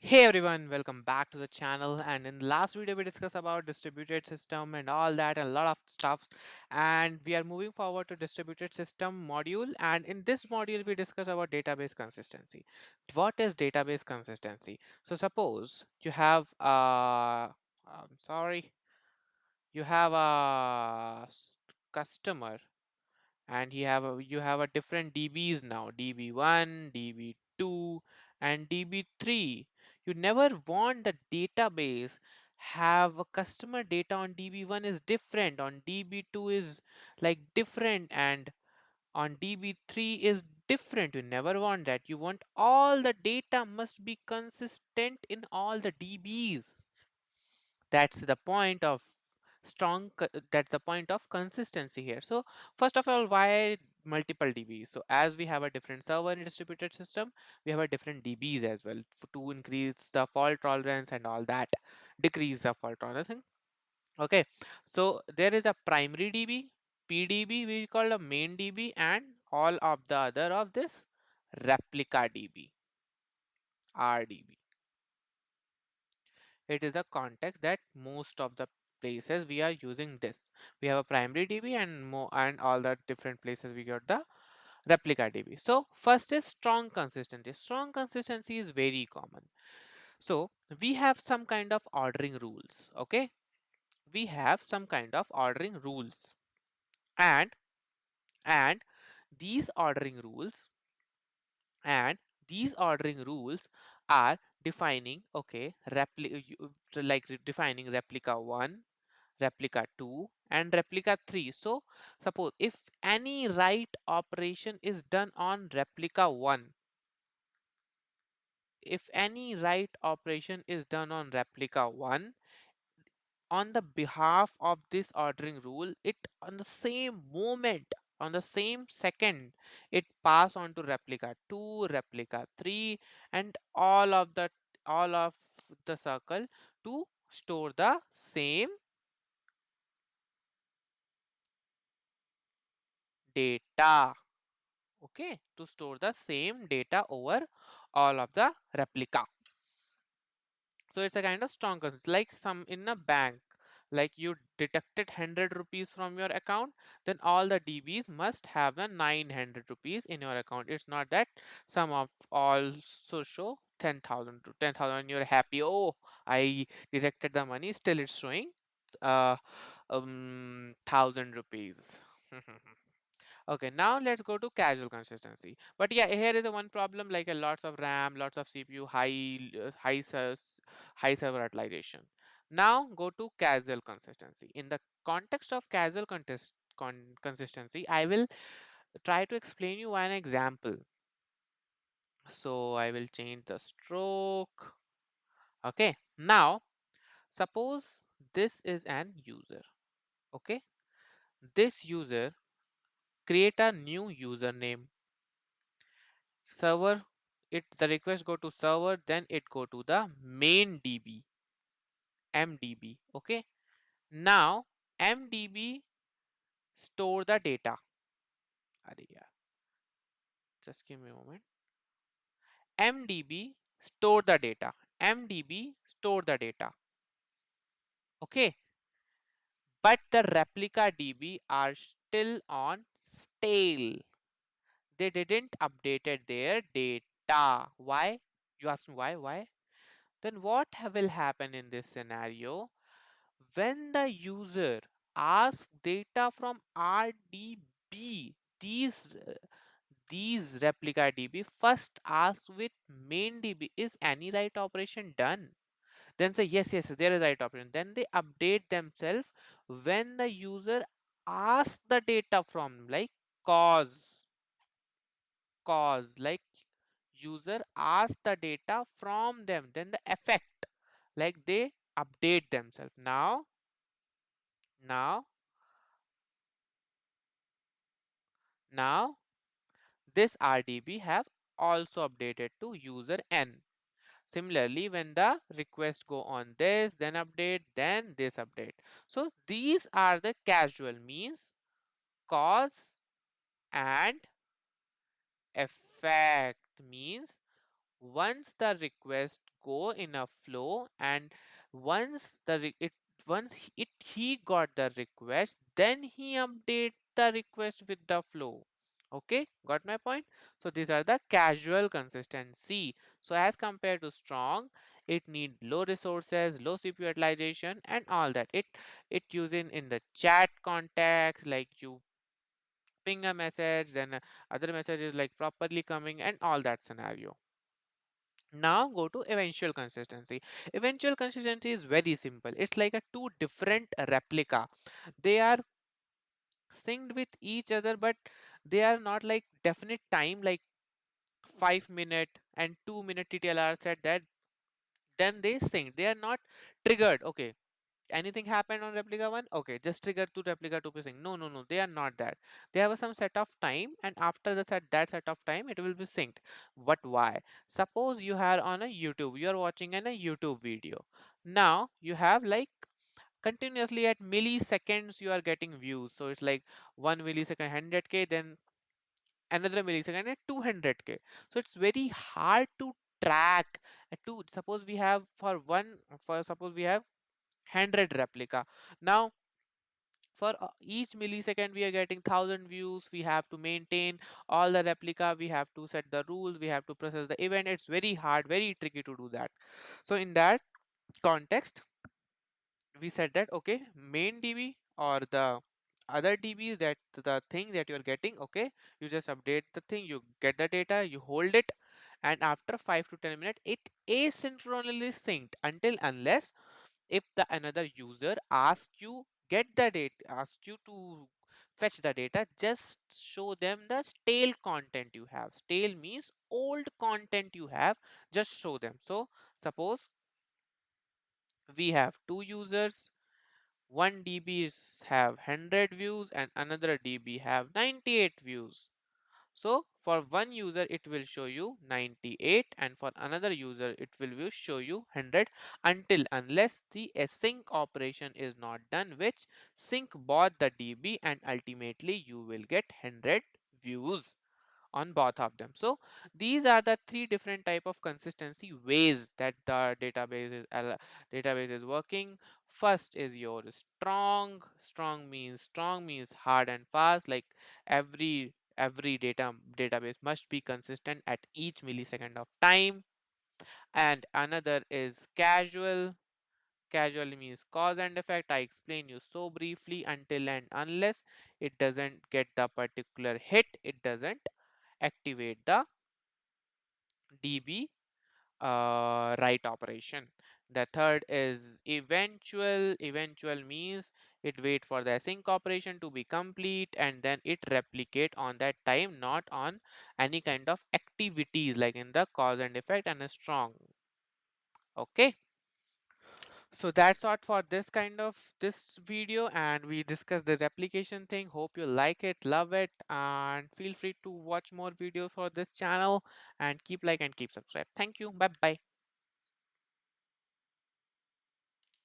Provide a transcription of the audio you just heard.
Hey everyone, welcome back to the channel. And in the last video, we discussed about distributed system and all that, and a lot of stuff. And we are moving forward to distributed system module. And in this module, we discuss about database consistency. What is database consistency? So suppose you have sorry, you have customer, and you have a different dbs now, db1, db2, and db3. You never want the database have a customer data on db1 is different, on db2 is like different, and on db3 is different. You never want that. You want all the data must be consistent in all the dbs. That's the point of that's the point of consistency here. So first of all, why multiple dbs? So as we have a different server in distributed system, we have a different dbs as well, to increase the fault tolerance and all that, decrease the fault tolerance. Okay, so there is a primary db, pdb we call a main db, and all of the other of this replica db, rdb. It is the context that most of the places we are using this. We have a primary db, and more, and all the different places we got the replica db. So first is strong consistency. Strong consistency is very common. So we have some kind of ordering rules. Okay, we have some kind of ordering rules, and and these ordering rules and these ordering rules are defining, okay, defining replica 1, replica 2, and replica 3. So suppose if any write operation is done on replica 1, if any write operation is done on replica 1, on the behalf of this ordering rule, it on the same moment, on the same second, it pass on to replica 2, replica 3, and all of the circle to store the same data. Okay, to store the same data over all of the replica. So it's a kind of strong consent, like some in a bank, like you deducted 100 rupees from your account, then all the dbs must have a 900 rupees in your account. It's not that some of also show 10,000 to 10,000 and you're happy, oh, I deducted the money, still it's showing 1,000 rupees. Okay, now let's go to casual consistency. But yeah, here is a one problem, like a lots of RAM, lots of CPU, high server utilization. Now go to casual consistency. In the context of casual consistency, I will try to explain you one example. So I will change the stroke. Okay, now suppose this is an user. Okay, this user create a new username. Server, it the request go to server, then it go to the main db, mdb. Okay, now mdb store the data. Arey yaar, just give me a moment. Mdb store the data, mdb store the data. Okay, but the replica db are still on stale. They didn't updated their data. Why? You ask me why? Then what will happen in this scenario? When the user asks data from RDB, these replica DB first asks with main DB, is any write operation done? Then say yes, there is write operation. Then they update themselves when the user asks the data from, like cause, like user asks the data from them. Then the effect, like they update themselves. Now Now this RDB have also updated to user n. Similarly, when the request go on this, then update, then this update. So these are the casual, means cause and effect, means Once the request go in a flow, and once the it once he got the request, then he update the request with the flow. Okay, got my point? So these are the casual consistency. So as compared to strong, it need low resources, low CPU utilization, and all that. It using in the chat context, like you ping a message, then other messages like properly coming, and all that scenario. Now go to eventual consistency. Eventual consistency is very simple. It's like a two different replica. They are synced with each other, but they are not like definite time, like 5 minute and 2 minute TTLR set that then they sync. They are not triggered. Okay, anything happened on replica 1, okay, just trigger to replica 2 be synced. No, no, no, they are not that. They have some set of time, and after that set of time it will be synced. But why? Suppose you are on a YouTube, you are watching a YouTube video. Now you have like continuously at milliseconds you are getting views, so it's like 1 millisecond 100k, then another millisecond at 200k. So it's very hard to track. To suppose we have for suppose we have 100 replica. Now for each millisecond we are getting 1000 views. We have to maintain all the replica, we have to set the rules, we have to process the event. It's very hard, very tricky to do that. So in that context, we said that okay, main db or the other db, that the thing that you're getting, okay, you just update the thing, you get the data, you hold it, and after 5 to 10 minutes it asynchronously synced until unless if the another user asks you get the data, asks you to fetch the data, just show them the stale content you have. Stale means old content you have, just show them. So suppose we have two users, one db have 100 views and another db have 98 views. So for one user it will show you 98, and for another user it will show you 100, until unless the async operation is not done, which sync both the db, and ultimately you will get 100 views on both of them. So these are the three different type of consistency ways that the database is working. First is your strong. Strong means hard and fast, like every database must be consistent at each millisecond of time. And another is casual. Casual means cause and effect. I explain you so briefly. Until and unless it doesn't get the particular hit, it doesn't activate the db write operation. The third is eventual. Eventual means it wait for the async operation to be complete, and then it replicate on that time, not on any kind of activities like in the cause and effect and a strong. Okay, so that's all for this kind of this video, and we discussed the replication thing. Hope you like it, love it, and feel free to watch more videos for this channel, and keep like and keep subscribe. Thank you, bye bye.